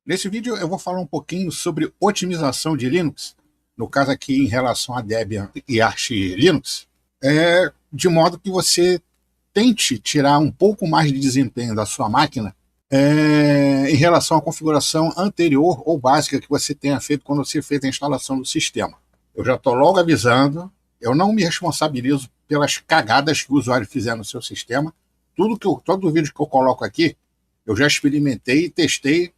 Nesse vídeo eu vou falar um pouquinho sobre otimização de Linux, no caso aqui em relação a Debian e Arch Linux, de modo que você tente tirar um pouco mais de desempenho da sua máquina em relação à configuração anterior ou básica que você tenha feito quando você fez a instalação do sistema. Eu já estou logo avisando, eu não me responsabilizo pelas cagadas que o usuário fizer no seu sistema. Todo vídeo que eu coloco aqui, eu já experimentei, testei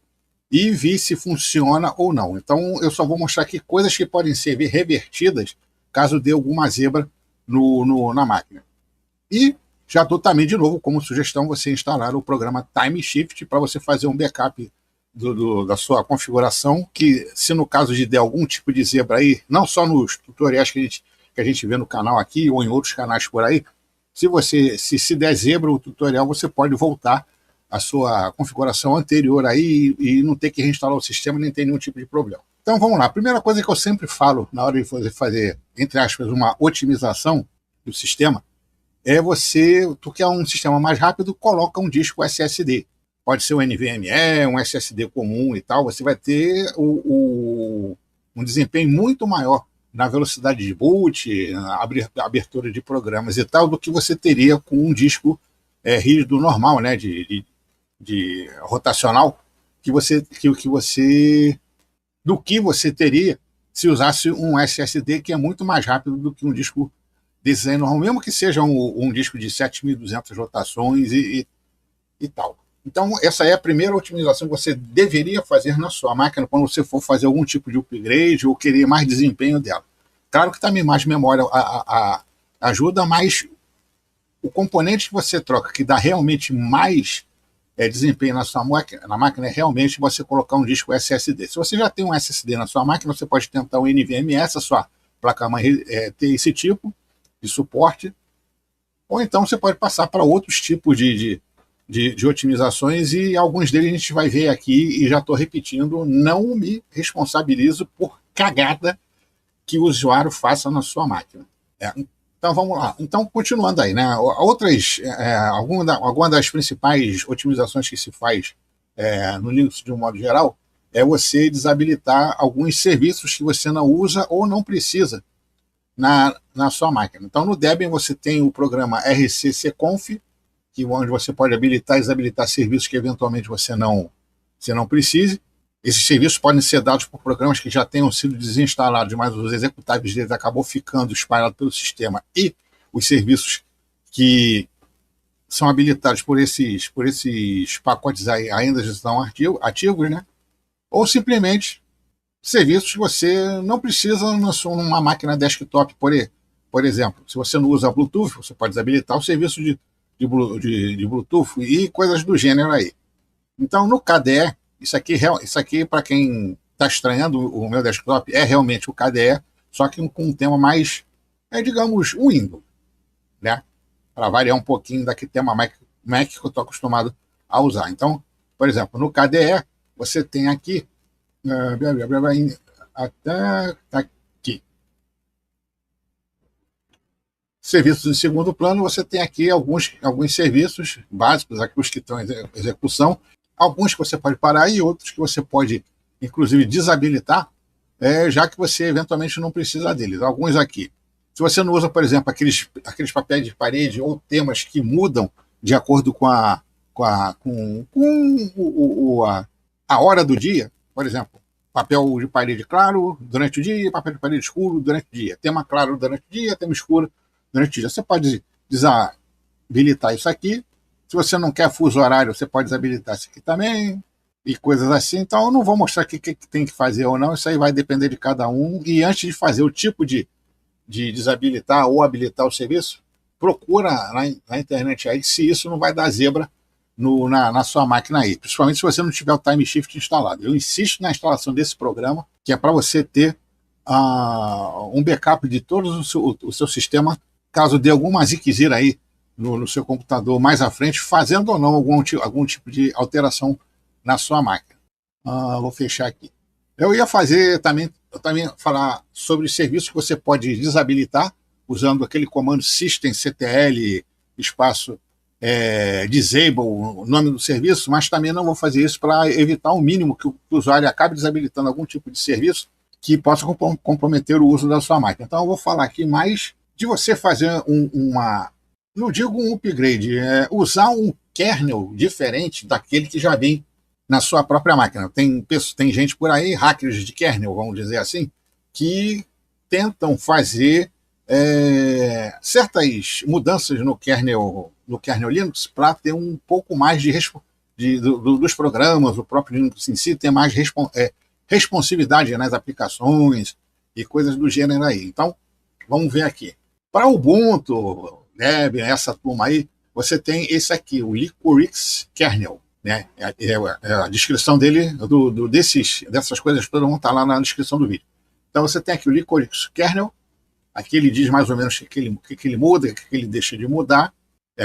e vi se funciona ou não. Então eu só vou mostrar aqui coisas que podem ser revertidas caso dê alguma zebra na máquina. E já dou também de novo como sugestão você instalar o programa TimeShift para você fazer um backup da sua configuração, que se no caso de der algum tipo de zebra aí, não só nos tutoriais que a gente vê no canal aqui ou em outros canais por aí, se der zebra o tutorial, você pode voltar a sua configuração anterior aí e não ter que reinstalar o sistema nem ter nenhum tipo de problema. Então vamos lá. A primeira coisa que eu sempre falo na hora de fazer, entre aspas, uma otimização do sistema é tu quer um sistema mais rápido, coloca um disco SSD. Pode ser um NVMe, um SSD comum e tal. Você vai ter um desempenho muito maior na velocidade de boot, na abertura de programas e tal, do que você teria com um disco rígido normal, né, de rotacional, do que você teria se usasse um SSD que é muito mais rápido do que um disco desse aí normal, mesmo que seja um disco de 7.200 rotações e tal. Então, essa é a primeira otimização que você deveria fazer na sua máquina quando você for fazer algum tipo de upgrade ou querer mais desempenho dela. Claro que também mais memória ajuda, mas o componente que você troca, que dá realmente mais desempenho na sua máquina, é realmente você colocar um disco SSD. Se você já tem um SSD na sua máquina, você pode tentar um NVMe, a sua placa-mãe ter esse tipo de suporte, ou então você pode passar para outros tipos de otimizações, e alguns deles a gente vai ver aqui, e já estou repetindo, não me responsabilizo por cagada que o usuário faça na sua máquina. Então vamos lá. Então, continuando aí, né? Alguma das principais otimizações que se faz no Linux de um modo geral é você desabilitar alguns serviços que você não usa ou não precisa na sua máquina. Então, no Debian você tem o programa rccconf, onde você pode habilitar e desabilitar serviços que eventualmente você não precise. Esses serviços podem ser dados por programas que já tenham sido desinstalados, mas os executáveis deles acabam ficando espalhados pelo sistema, e os serviços que são habilitados por esses pacotes aí ainda estão ativos, né? Ou simplesmente serviços que você não precisa numa máquina desktop, por exemplo. Se você não usa Bluetooth, você pode desabilitar o serviço de Bluetooth e coisas do gênero aí. Então, no KDE, isso aqui para quem está estranhando o meu desktop, é realmente o KDE, só que com um tema mais, digamos, Windows, né? Para variar um pouquinho daquele tema Mac que eu estou acostumado a usar. Então, por exemplo, no KDE, você tem aqui, até aqui, serviços em segundo plano, você tem aqui alguns serviços básicos, aqui os que estão em execução, alguns que você pode parar e outros que você pode, inclusive, desabilitar, já que você eventualmente não precisa deles. Alguns aqui. Se você não usa, por exemplo, aqueles papéis de parede ou temas que mudam de acordo com a hora do dia, por exemplo, papel de parede claro durante o dia, papel de parede escuro durante o dia, tema claro durante o dia, tema escuro durante o dia. Você pode desabilitar isso aqui. Se você não quer fuso horário, você pode desabilitar isso aqui também, e coisas assim. Então eu não vou mostrar aqui o que tem que fazer ou não, isso aí vai depender de cada um. E antes de fazer o tipo de desabilitar ou habilitar o serviço, procura na internet aí se isso não vai dar zebra na sua máquina aí, principalmente se você não tiver o TimeShift instalado. Eu insisto na instalação desse programa, que é para você ter um backup de todo o seu sistema, caso dê alguma ziquezira aí no seu computador mais à frente, fazendo ou não algum tipo de alteração na sua máquina. Vou fechar aqui. Eu ia também falar sobre serviços que você pode desabilitar usando aquele comando systemctl espaço disable o nome do serviço, mas também não vou fazer isso para evitar o mínimo que o usuário acabe desabilitando algum tipo de serviço que possa comprometer o uso da sua máquina. Então eu vou falar aqui mais de você fazer não digo um upgrade, usar um kernel diferente daquele que já vem na sua própria máquina. Tem gente por aí, hackers de kernel, vamos dizer assim, que tentam fazer certas mudanças no kernel Linux para ter um pouco mais dos programas, o próprio Linux em si, ter mais responsividade nas aplicações e coisas do gênero aí. Então, vamos ver aqui. Para o Ubuntu, Debian, essa turma aí, você tem esse aqui, o Liquorix Kernel. Né? A descrição dele, dessas coisas todas, vão estar lá na descrição do vídeo. Então, você tem aqui o Liquorix Kernel. Aqui ele diz mais ou menos o que ele muda, o que ele deixa de mudar.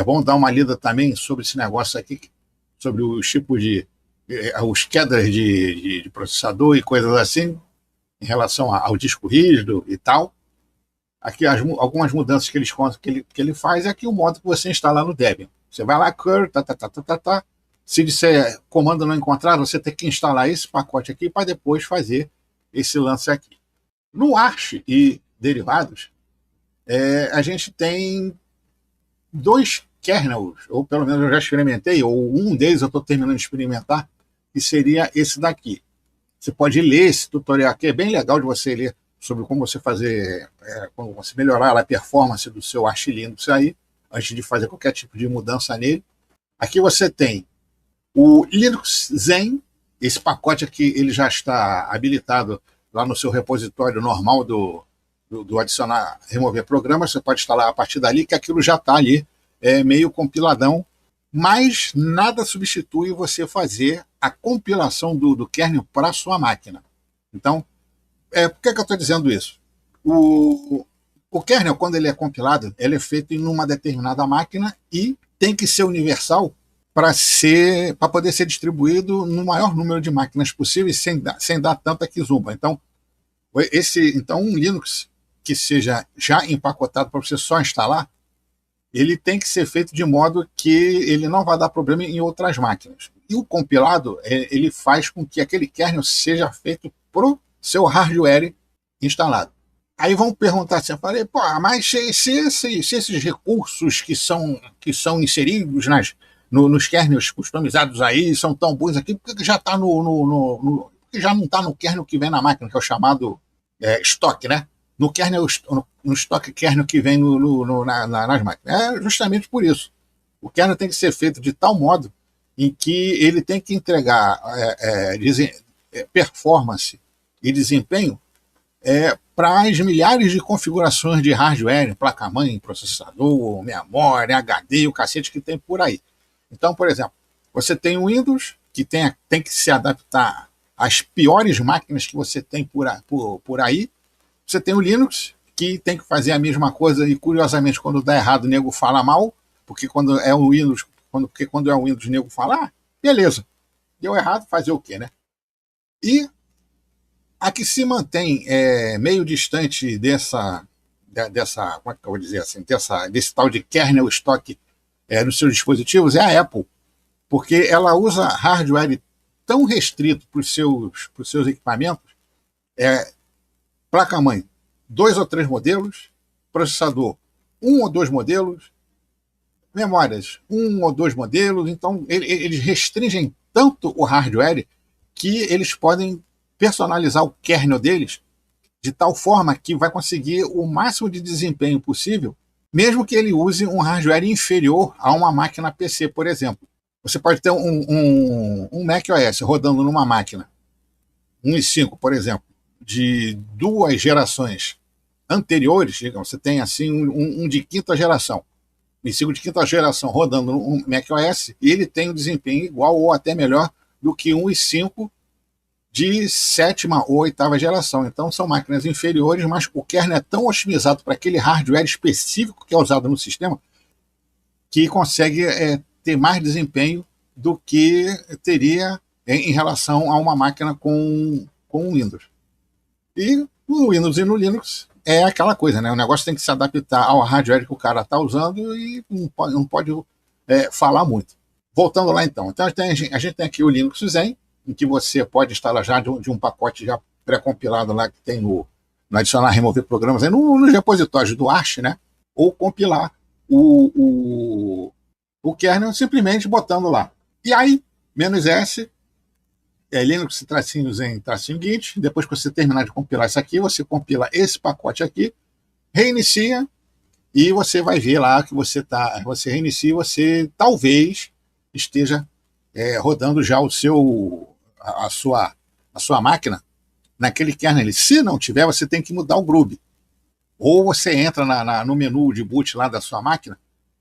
Vamos dar uma lida também sobre esse negócio aqui, sobre os tipos os quedas de processador e coisas assim, em relação ao disco rígido e tal. Aqui algumas mudanças que ele faz é aqui o modo que você instala no Debian. Você vai lá, curl, se disser comando não encontrado, você tem que instalar esse pacote aqui para depois fazer esse lance aqui. No Arch e derivados, a gente tem 2 kernels, ou pelo menos eu já experimentei, ou um deles eu estou terminando de experimentar, que seria esse daqui. Você pode ler esse tutorial aqui, é bem legal de você ler sobre como você fazer, como você melhorar a performance do seu Arch Linux aí, antes de fazer qualquer tipo de mudança nele. Aqui você tem o Linux Zen, esse pacote aqui ele já está habilitado lá no seu repositório normal do adicionar, remover programas, você pode instalar a partir dali, que aquilo já está ali, meio compiladão, mas nada substitui você fazer a compilação do kernel para a sua máquina. Então, por que eu estou dizendo isso? O kernel, quando ele é compilado, ele é feito em uma determinada máquina e tem que ser universal para poder ser distribuído no maior número de máquinas possíveis sem dar tanta quizumba. Então, um Linux que seja já empacotado para você só instalar, ele tem que ser feito de modo que ele não vai dar problema em outras máquinas. E o compilado, ele faz com que aquele kernel seja feito para o seu hardware instalado. Aí vão perguntar assim, eu falei, mas se esses recursos que são inseridos nos kernels customizados aí são tão bons aqui, por que já está porque já não está no kernel que vem na máquina, que é o chamado estoque, né? No estoque kernel que vem nas máquinas. É justamente por isso. O kernel tem que ser feito de tal modo em que ele tem que entregar performance e desempenho para as milhares de configurações de hardware, placa-mãe, processador, memória, HD, o cacete que tem por aí. Então, por exemplo, você tem o Windows, que tem que se adaptar às piores máquinas que você tem por aí. Você tem o Linux, que tem que fazer a mesma coisa, e curiosamente, quando dá errado, o nego fala mal, porque quando é o Windows, o nego fala, beleza, deu errado, fazer o quê, né? E a que se mantém meio distante dessa, como é que eu vou dizer assim, desse tal de kernel stock nos seus dispositivos é a Apple, porque ela usa hardware tão restrito para os seus equipamentos, placa-mãe, 2 ou 3 modelos, processador, 1 ou 2 modelos, memórias, 1 ou 2 modelos. Então, eles restringem tanto o hardware que eles podem personalizar o kernel deles de tal forma que vai conseguir o máximo de desempenho possível, mesmo que ele use um hardware inferior a uma máquina PC, por exemplo. Você pode ter um macOS rodando numa máquina, 1.5, por exemplo, de 2 gerações anteriores, digamos, você tem assim um de quinta geração, 1.5 de quinta geração rodando um macOS, e ele tem um desempenho igual ou até melhor do que 1.5 de 7ª ou 8ª geração. Então são máquinas inferiores, mas o kernel é tão otimizado para aquele hardware específico que é usado no sistema que consegue ter mais desempenho do que teria em relação a uma máquina com Windows. E no Windows e no Linux é aquela coisa, né? O negócio tem que se adaptar ao hardware que o cara está usando e não pode falar muito. Voltando lá então. Então a gente tem aqui o Linux Zen, em que você pode instalar já de um pacote já pré-compilado lá que tem no adicionar, remover programas, aí nos repositórios do Arch, né? Ou compilar o kernel simplesmente botando lá. E aí, "-s, Linux tracinho Zen tracinho Git, depois que você terminar de compilar isso aqui, você compila esse pacote aqui, reinicia, e você vai ver lá que você reinicia, você talvez esteja rodando já a sua máquina naquele kernel. Se não tiver, você tem que mudar o GRUB. Ou você entra no menu de boot lá da sua máquina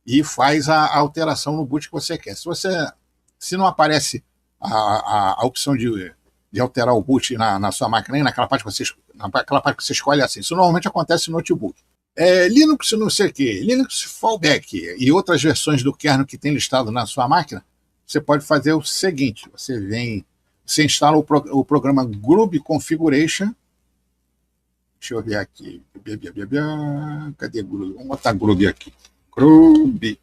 e faz a alteração no boot que você quer. Se não aparece a opção de alterar o boot na sua máquina, naquela parte que você escolhe assim. Isso normalmente acontece no notebook. Linux não sei o que, Linux Fallback e outras versões do kernel que tem listado na sua máquina, você pode fazer o seguinte: você instala o programa Grub Configuration. Deixa eu ver aqui. Cadê Grub? Vamos botar Grub aqui. Grub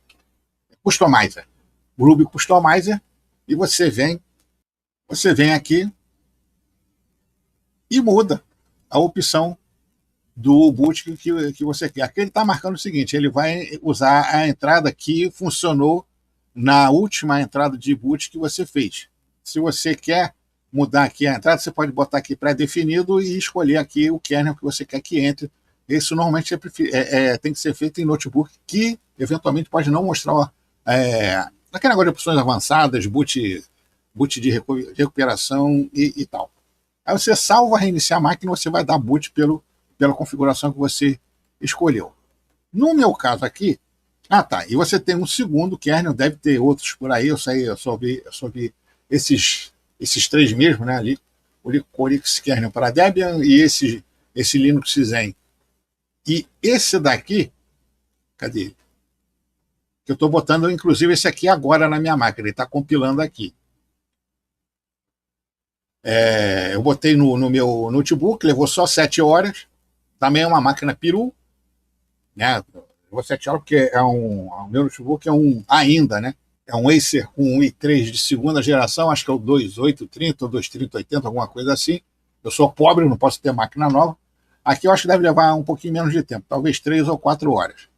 Customizer. Grub Customizer. E você vem aqui e muda a opção do boot que você quer. Aqui ele está marcando o seguinte: ele vai usar a entrada que funcionou na última entrada de boot que você fez. Se você quer mudar aqui a entrada, você pode botar aqui pré-definido e escolher aqui o kernel que você quer que entre. Isso normalmente tem que ser feito em notebook, que eventualmente pode não mostrar aquele negócio de opções avançadas, boot de recuperação e tal. Aí você salva, reinicia a máquina, você vai dar boot pela configuração que você escolheu. No meu caso aqui, e você tem um segundo kernel, deve ter outros por aí, eu só vi esses três mesmo, né, ali, o Licorix kernel para Debian e esse Linux Zen. E esse daqui, cadê ele? Que eu estou botando, inclusive, esse aqui agora na minha máquina, ele está compilando aqui. Eu botei no meu notebook, levou só 7 horas, também é uma máquina peru, né? Levou 7 horas porque o meu notebook ainda, né? É um Acer com um i3 de segunda geração, acho que é o 2830 ou 23080, alguma coisa assim. Eu sou pobre, não posso ter máquina nova. Aqui eu acho que deve levar um pouquinho menos de tempo, talvez 3 ou 4 horas.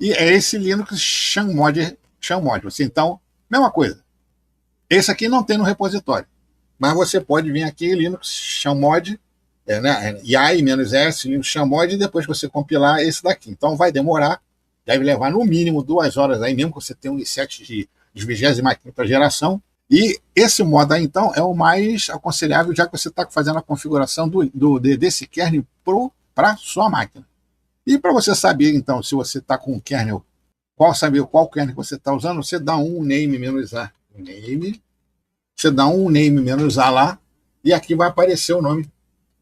E é esse Linux Shanmod. Então, mesma coisa. Esse aqui não tem no repositório, mas você pode vir aqui, Linux Shanmod, né, -s, Linux Shanmod, e depois você compilar esse daqui. Então vai demorar, deve levar no mínimo 2 horas aí, mesmo que você tenha um i7 de 25ª geração. E esse modo aí, então, é o mais aconselhável, já que você está fazendo a configuração desse kernel para sua máquina. E para você saber, então, se você está com o kernel, saber qual kernel que você está usando, você dá um name-a. Você dá um name-a lá, e aqui vai aparecer o nome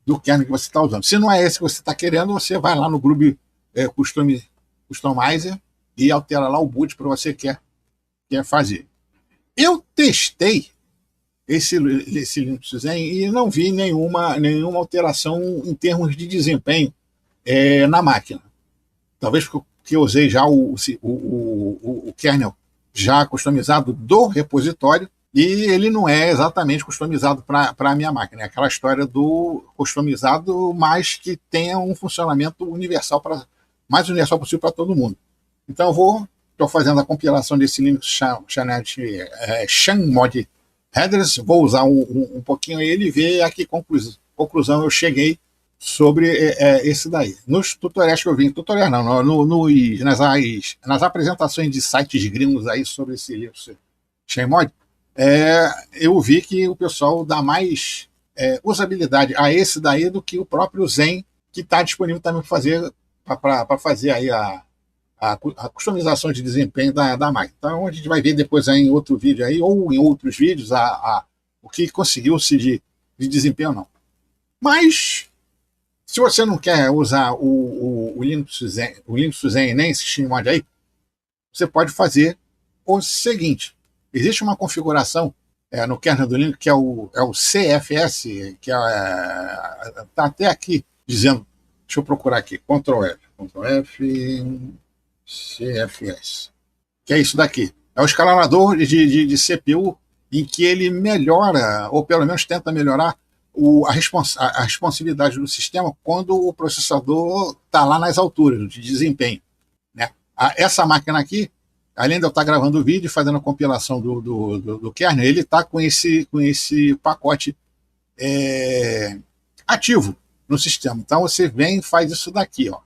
do kernel que você está usando. Se não é esse que você está querendo, você vai lá no Grub Customizer e altera lá o boot para você quer fazer. Eu testei esse Linux Zen e não vi nenhuma alteração em termos de desempenho na máquina. Talvez porque eu usei já o kernel já customizado do repositório, e ele não é exatamente customizado para a minha máquina. É aquela história do customizado, mas que tenha um funcionamento universal, mais universal possível para todo mundo. Então estou fazendo a compilação desse Linux Shanmod Headers, vou usar um pouquinho ele e ver a que conclusão eu cheguei sobre esse daí. Nos tutoriais que eu vi, nas apresentações de sites gringos aí sobre esse Linux Shanmod, eu vi que o pessoal dá mais usabilidade a esse daí do que o próprio Zen, que está disponível também para fazer aí a customização de desempenho da máquina. Então a gente vai ver depois aí em outro vídeo aí, ou em outros vídeos, o que conseguiu-se de desempenho ou não. Mas se você não quer usar o Linux Zen nem esse Shanmod aí, você pode fazer o seguinte: existe uma configuração no kernel do Linux que é o CFS, que está até aqui dizendo, deixa eu procurar aqui, Ctrl F, CFS, que é isso daqui. É o escalonador de CPU em que ele melhora, ou pelo menos tenta melhorar, a responsividade do sistema quando o processador está lá nas alturas de desempenho, né? Essa máquina aqui, além de eu estar gravando o vídeo e fazendo a compilação do kernel, ele está com esse pacote ativo no sistema. Então você vem e faz isso daqui, ó.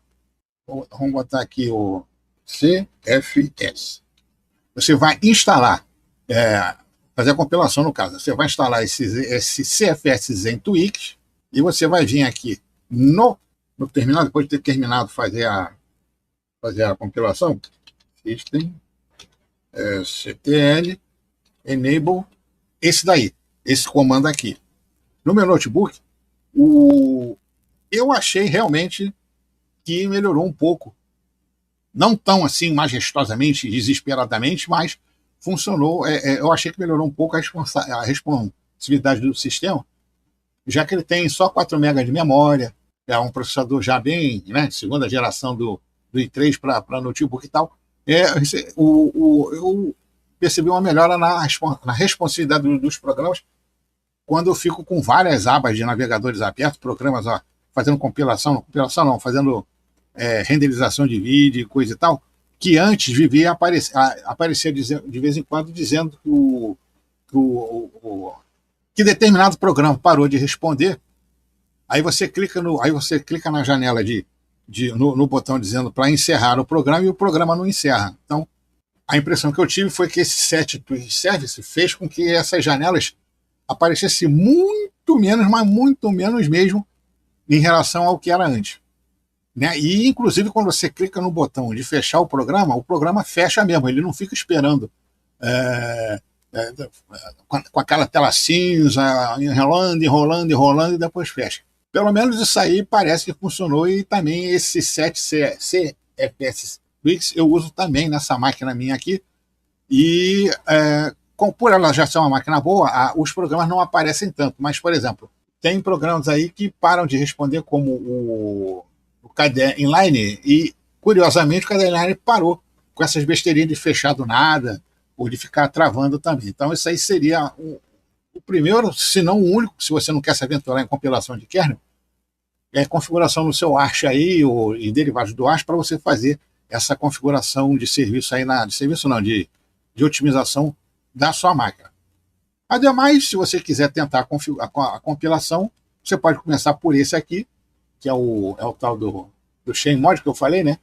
Vamos botar aqui o CFS. Você vai instalar, fazer a compilação no caso, você vai instalar esse CFS ZenTwix e você vai vir aqui no terminal, depois de ter terminado fazer a compilação, System, ctl, enable, esse comando aqui. No meu notebook, eu achei realmente que melhorou um pouco. Não tão assim majestosamente, desesperadamente, mas funcionou. Eu achei que melhorou um pouco a responsividade do sistema, já que ele tem só 4 MB de memória, é um processador já bem, né, segunda geração do i3 para notebook e tal. Eu percebi uma melhora na responsividade dos programas quando eu fico com várias abas de navegadores abertos, programas fazendo compilação não, fazendo renderização de vídeo, coisa e tal, que antes vivia aparecer de vez em quando dizendo que determinado programa parou de responder. Aí você clica na janela no botão dizendo para encerrar o programa e o programa não encerra. Então, a impressão que eu tive foi que esse set service fez com que essas janelas aparecessem muito menos, mas muito menos mesmo em relação ao que era antes, né? E, inclusive, quando você clica no botão de fechar o programa fecha mesmo, ele não fica esperando com aquela tela cinza, enrolando e depois fecha. Pelo menos isso aí parece que funcionou, e também esse 7CFS Twix eu uso também nessa máquina minha aqui, e por ela já ser uma máquina boa, os programas não aparecem tanto, mas, por exemplo, tem programas aí que param de responder, como o KDE Inline, e, curiosamente, o KDE Inline parou com essas besteirinhas de fechar do nada, ou de ficar travando também. Então, isso aí seria o primeiro, se não o único, se você não quer se aventurar em compilação de kernel, configuração no seu Arch aí, e derivados do Arch, para você fazer essa configuração de serviço aí, de otimização da sua máquina. Ademais, se você quiser tentar a compilação, você pode começar por esse aqui, que é o tal do Shenmod que eu falei, né?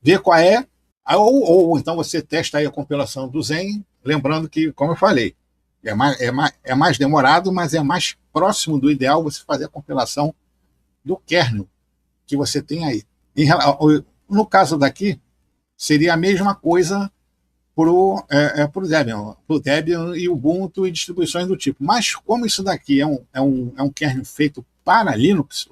Ver qual é, ou então você testa aí a compilação do Zen, lembrando que, como eu falei, é mais demorado, mas é mais próximo do ideal você fazer a compilação do kernel que você tem aí. No caso daqui, seria a mesma coisa para o Debian e Ubuntu e distribuições do tipo. Mas como isso daqui é um kernel feito para Linux,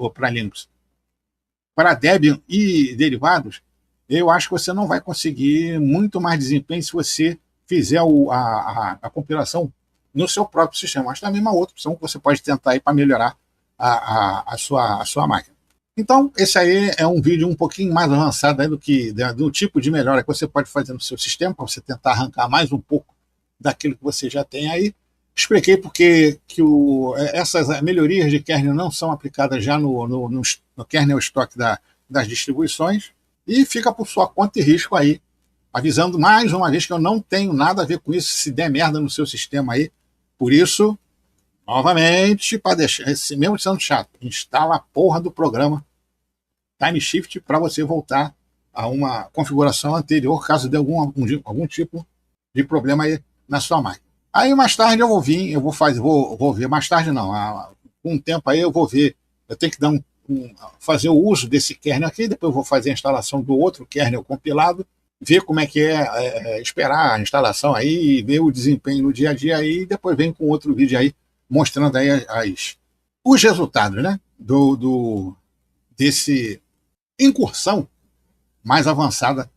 para Debian e derivados, eu acho que você não vai conseguir muito mais desempenho se você fizer a compilação no seu próprio sistema. Mas também uma outra opção que você pode tentar aí para melhorar a sua máquina. Então, esse aí é um vídeo um pouquinho mais avançado aí do tipo de melhora que você pode fazer no seu sistema, para você tentar arrancar mais um pouco daquilo que você já tem aí. Expliquei porque essas melhorias de kernel não são aplicadas já no kernel stock das distribuições, e fica por sua conta e risco aí, avisando mais uma vez que eu não tenho nada a ver com isso se der merda no seu sistema aí. Por isso, novamente, para deixar, mesmo sendo chato, instala a porra do programa Time Shift para você voltar a uma configuração anterior, caso dê algum tipo de problema aí na sua máquina. Aí mais tarde eu vou ver, mais tarde não, com um tempo aí eu vou ver, eu tenho que fazer o uso desse kernel aqui, depois eu vou fazer a instalação do outro kernel compilado, ver como é que esperar a instalação aí, ver o desempenho no dia a dia aí, e depois vem com outro vídeo aí, mostrando aí os resultados, né, desse incursão mais avançada,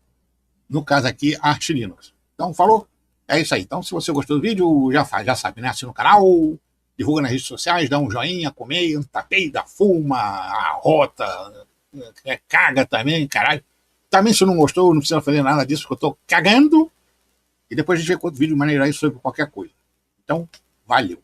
no caso aqui, Arch Linux. Então, falou? É isso aí. Então, se você gostou do vídeo, já sabe, né? Assina o canal, divulga nas redes sociais, dá um joinha, comenta, peida, fuma, arrota, caga também, caralho. Também, se não gostou, não precisa fazer nada disso, porque eu tô cagando. E depois a gente vê outro vídeo maneiro aí sobre qualquer coisa. Então, valeu!